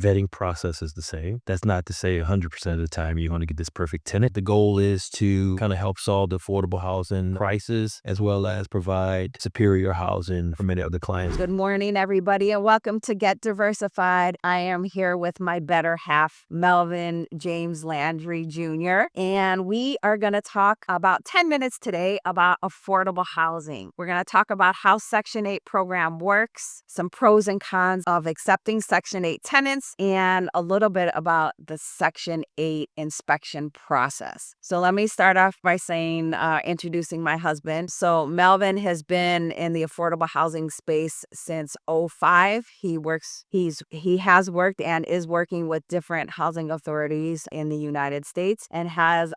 vetting process is the same. That's not to say 100% of the time you're going to get this perfect tenant. The goal is to kind of help solve the affordable housing crisis as well as provide superior housing for many of the clients. Good morning, everybody, and welcome to Get Diversified. I am here with my better half, Melvin James Landry Jr., and we are going to talk about 10 minutes today about affordable housing. We're going to talk about how Section 8 program works, some pros and cons of accepting Section 8 tenants, and a little bit about the Section 8 inspection process. So let me start off by saying, introducing my husband. So Melvin has been in the affordable housing space since '05. He has worked and is working with different housing authorities in the United States and has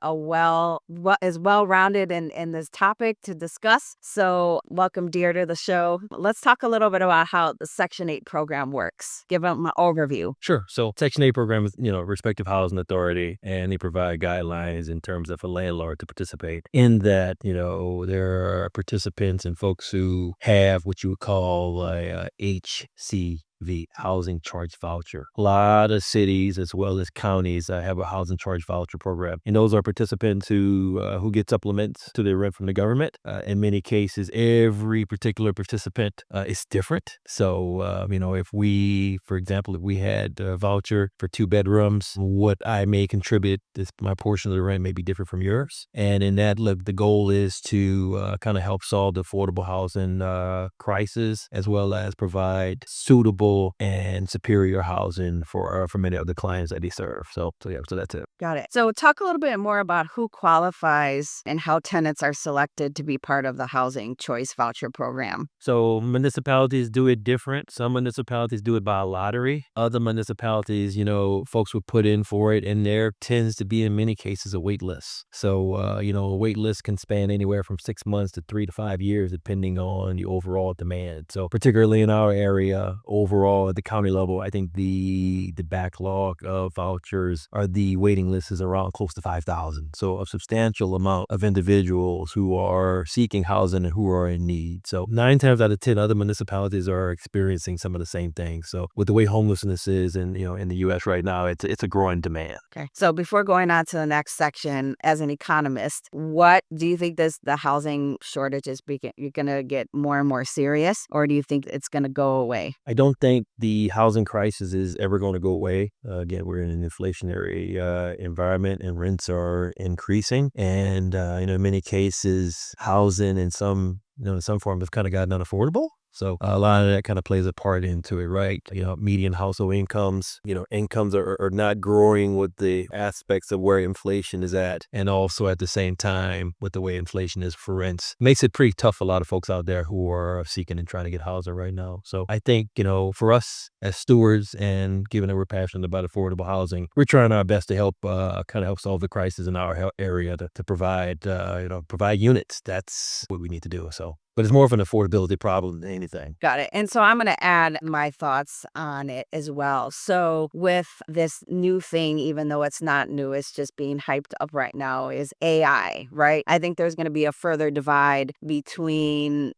is well-rounded in this topic to discuss. So welcome, dear, to the show. Let's talk a little bit about how the Section 8 program works. Give them an overview. Sure. So Section 8 program is, respective housing authority, and they provide guidelines in terms of a landlord to participate in that. There are participants and folks who have what you would call a HCV, Housing Choice Voucher. A lot of cities as well as counties have a Housing Choice Voucher program. And those are participants who get supplements to their rent from the government. In many cases, every particular participant is different. So, for example, if we had a voucher for 2 bedrooms, what I may contribute, my portion of the rent may be different from yours. And in that, the goal is to kind of help solve the affordable housing crisis as well as provide suitable and superior housing for many of the clients that they serve. So that's it. Got it. So talk a little bit more about who qualifies and how tenants are selected to be part of the Housing Choice Voucher program. So municipalities do it different. Some municipalities do it by lottery. Other municipalities, folks would put in for it, and there tends to be in many cases a wait list. So, a wait list can span anywhere from 6 months to 3 to 5 years, depending on the overall demand. So particularly in our area, overall at the county level, I think the backlog of vouchers or the waiting list is around close to 5,000. So a substantial amount of individuals who are seeking housing and who are in need. So 9 times out of 10, other municipalities are experiencing some of the same things. So with the way homelessness is in the U.S. right now, it's a growing demand. Okay. So before going on to the next section, as an economist, what do you think the housing shortage is you're going to get more and more serious, or do you think it's going to go away? I don't think the housing crisis is ever going to go away. Again, we're in an inflationary environment and rents are increasing. And, in many cases, housing in some form has kind of gotten unaffordable. So a lot of that kind of plays a part into it, right? Median household incomes, incomes are not growing with the aspects of where inflation is at. And also at the same time, with the way inflation is for rents, makes it pretty tough for a lot of folks out there who are seeking and trying to get housing right now. So I think, for us as stewards, and given that we're passionate about affordable housing, we're trying our best to help help solve the crisis in our area to provide units. That's what we need to do. So. But it's more of an affordability problem than anything. Got it. And so I'm going to add my thoughts on it as well. So with this new thing, even though it's not new, it's just being hyped up right now, is AI, right? I think there's going to be a further divide between,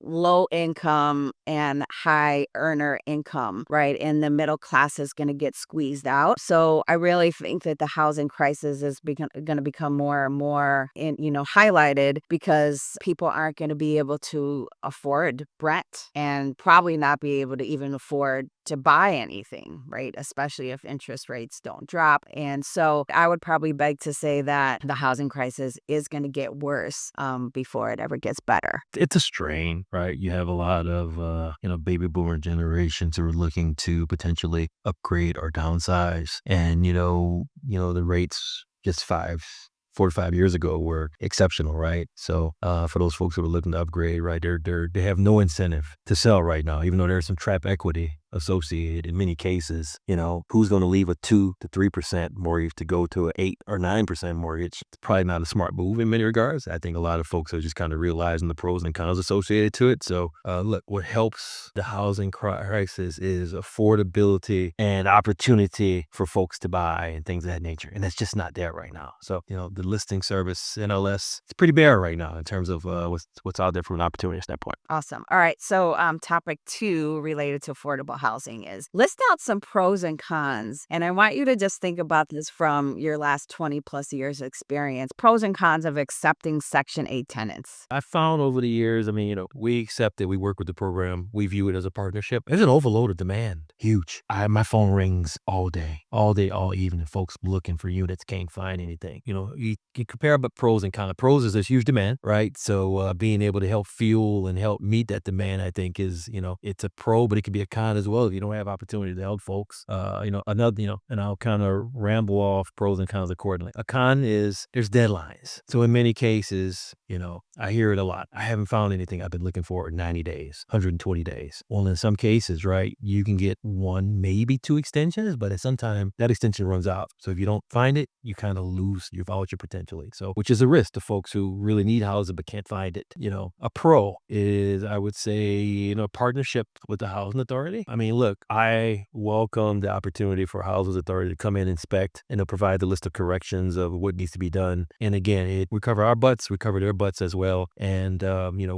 low income and high earner income, right? And the middle class is going to get squeezed out. So I really think that the housing crisis is going to become more and more highlighted, because people aren't going to be able to afford rent and probably not be able to even afford to buy anything, right? Especially if interest rates don't drop. And so I would probably beg to say that the housing crisis is going to get worse before it ever gets better. It's a strain, right? You have a lot of, baby boomer generations who are looking to potentially upgrade or downsize. And, the rates just 4 to 5 years ago were exceptional, right? So for those folks who are looking to upgrade, right, they have no incentive to sell right now, even though there's some trap equity associated in many cases. Who's going to leave a 2 to 3% mortgage to go to an 8 or 9% mortgage? It's probably not a smart move in many regards. I think a lot of folks are just kind of realizing the pros and cons associated to it. So look, what helps the housing crisis is affordability and opportunity for folks to buy and things of that nature. And that's just not there right now. So, the listing service, NLS, it's pretty bare right now in terms of what's out there from an opportunity standpoint. Awesome. All right. So topic 2 related to affordable housing is. List out some pros and cons. And I want you to just think about this from your last 20 plus years experience. Pros and cons of accepting Section 8 tenants. I found over the years, we accept it. We work with the program. We view it as a partnership. There's an overload of demand. Huge. My phone rings all day, all evening. Folks looking for units, can't find anything. You compare about pros and cons. Pros is there's huge demand, right? So being able to help fuel and help meet that demand, I think is, it's a pro, but it can be a con as well if you don't have opportunity to help folks. And I'll kind of ramble off pros and cons accordingly. A con is there's deadlines. So in many cases, I hear it a lot. I haven't found anything I've been looking for in 90 days, 120 days. Well, in some cases, right, you can get 1, maybe 2 extensions, but at some time that extension runs out. So if you don't find it, you kind of lose your voucher potentially. So, which is a risk to folks who really need housing but can't find it. A pro is, I would say, partnership with the housing authority. Look, I welcome the opportunity for housing authority to come in, inspect, and to provide the list of corrections of what needs to be done. And again, we cover our butts, we cover their butts as well. And,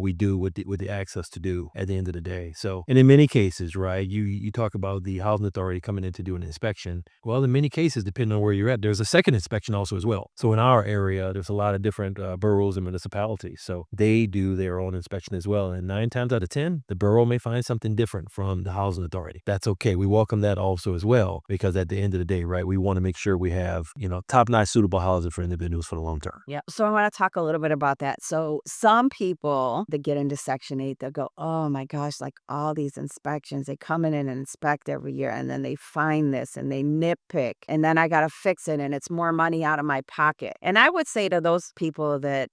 we do what the access to do at the end of the day. So, and in many cases, right, you talk about the housing authority coming in to do an inspection. Well, in many cases, depending on where you're at, there's a second inspection also as well. So in our area, there's a lot of different boroughs and municipalities. So they do their own inspection as well. And 9 times out of 10, the borough may find something different from the housing authority. That's okay. We welcome that also as well, because at the end of the day, right, we want to make sure we have, top-notch suitable housing for individuals for the long term. Yeah. So I want to talk a little bit about that. So some people that get into Section 8, they'll go, oh my gosh, like all these inspections, they come in and inspect every year and then they find this and they nitpick and then I got to fix it and it's more money out of my pocket. And I would say to those people that,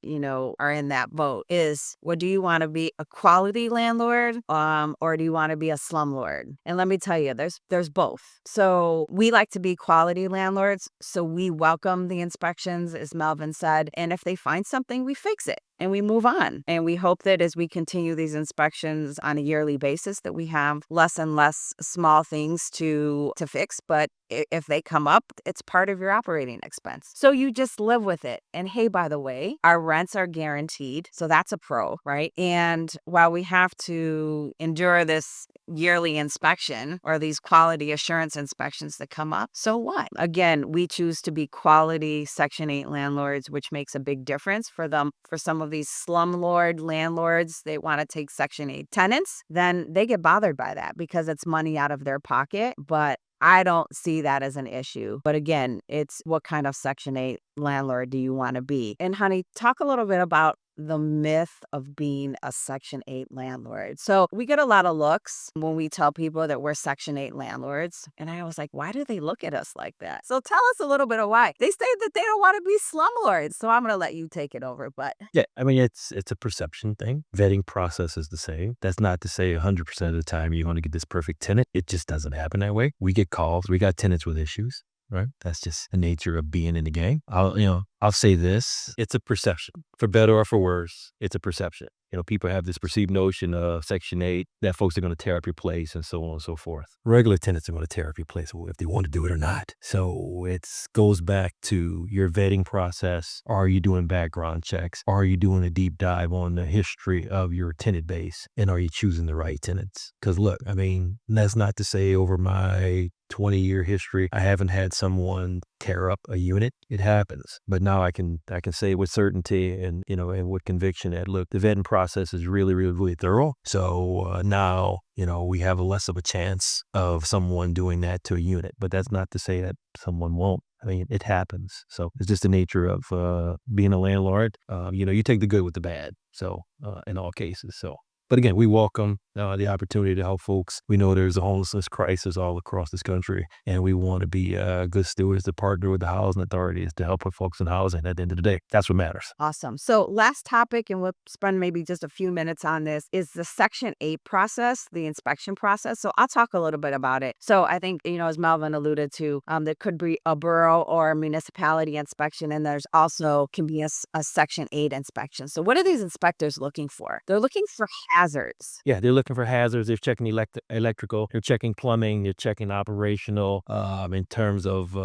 are in that boat is, well, do you want to be a quality landlord or do you want to be a slumlord? And let me tell you, there's both. So we like to be quality landlords. So we welcome the inspections, as Melvin said. And if they find something, we fix it and we move on. And we hope that as we continue these inspections on a yearly basis, that we have less and less small things to fix. But if they come up, it's part of your operating expense. So you just live with it. And hey, by the way, our rents are guaranteed. So that's a pro, right? And while we have to endure this yearly inspection or these quality assurance inspections that come up, so what? Again, we choose to be quality Section 8 landlords, which makes a big difference for them. For some of these slumlord landlords, they want to take Section 8 tenants, then they get bothered by that because it's money out of their pocket. But I don't see that as an issue. But again, it's what kind of Section 8 landlord do you want to be? And honey, talk a little bit about the myth of being a Section 8 landlord. So we get a lot of looks when we tell people that we're Section 8 landlords. And I was like, why do they look at us like that? So tell us a little bit of why. They say that they don't want to be slumlords. So I'm going to let you take it over. But Yeah, it's a perception thing. Vetting process is the same. That's not to say 100% of the time you're going to get this perfect tenant. It just doesn't happen that way. We get calls. We got tenants with issues. Right. That's just the nature of being in the game. I'll say this. It's a perception. For better or for worse, it's a perception. People have this perceived notion of Section 8 that folks are going to tear up your place and so on and so forth. Regular tenants are going to tear up your place if they want to do it or not. So it goes back to your vetting process. Are you doing background checks? Are you doing a deep dive on the history of your tenant base? And are you choosing the right tenants? Because look, that's not to say over my 20-year history, I haven't had someone tear up a unit. It happens. But now I can say with certainty and with conviction that, look, the vetting process is really, really, really thorough. So now, we have less of a chance of someone doing that to a unit. But that's not to say that someone won't. It happens. So it's just the nature of being a landlord. You take the good with the bad. So in all cases. So. But again, we welcome the opportunity to help folks. We know there's a homelessness crisis all across this country, and we want to be good stewards to partner with the housing authorities to help with folks in housing at the end of the day. That's what matters. Awesome. So last topic, and we'll spend maybe just a few minutes on this, is the Section 8 process, the inspection process. So I'll talk a little bit about it. So I think, as Melvin alluded to, there could be a borough or municipality inspection, and there's also can be a Section 8 inspection. So what are these inspectors looking for? They're looking for hazards. Yeah, they're looking for hazards. They're checking electrical. They're checking plumbing. They're checking operational in terms of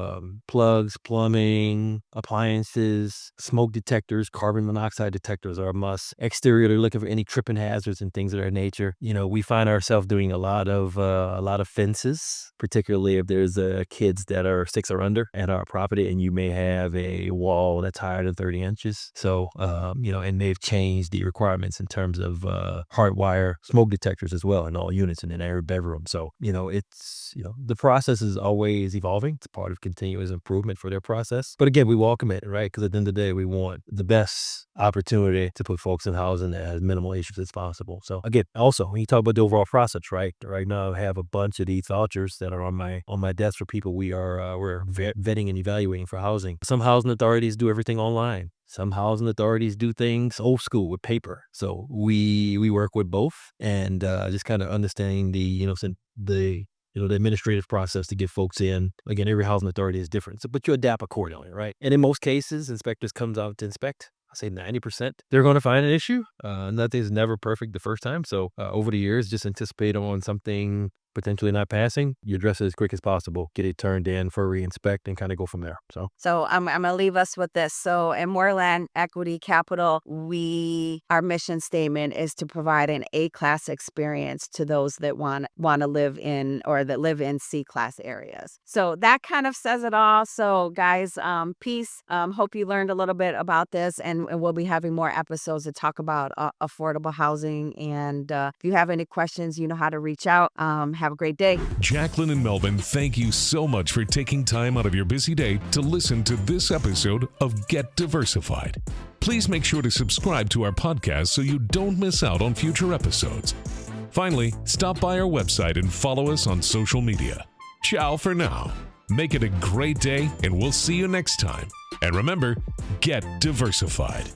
plugs, plumbing, appliances, smoke detectors, carbon monoxide detectors are a must. Exterior, they're looking for any tripping hazards and things of that nature. We find ourselves doing a lot of fences, particularly if there's kids that are 6 or under at our property, and you may have a wall that's higher than 30 inches. So, and they've changed the requirements in terms of hardwire smoke detectors as well in all units and in every bedroom. So, the process is always evolving. It's part of continuous improvement for their process. But again, we welcome it, right? Because at the end of the day, we want the best opportunity to put folks in housing that has minimal issues as possible. So again, also when you talk about the overall process, right now I have a bunch of these vouchers that are on my desk for people we're vetting and evaluating for housing. Some housing authorities do everything online. Some housing authorities do things old school with paper. So we work with both, and just kind of understanding the administrative process to get folks in. Again, every housing authority is different, but you adapt accordingly, right? And in most cases, inspectors comes out to inspect. I say 90%, they're going to find an issue. Nothing's never perfect the first time. So over the years, just anticipate on something potentially not passing, you address it as quick as possible, get it turned in for re-inspect, and kind of go from there. So I'm going to leave us with this. So in Moreland Equity Capital, our mission statement is to provide an A-class experience to those that want to live in or that live in C-class areas. So that kind of says it all. So guys, peace. Hope you learned a little bit about this, and we'll be having more episodes to talk about affordable housing. And if you have any questions, you know how to reach out. Have a great day. Jacqueline and Melvin, thank you so much for taking time out of your busy day to listen to this episode of Get Diversified. Please make sure to subscribe to our podcast so you don't miss out on future episodes. Finally, stop by our website and follow us on social media. Ciao for now. Make it a great day, and we'll see you next time. And remember, get diversified.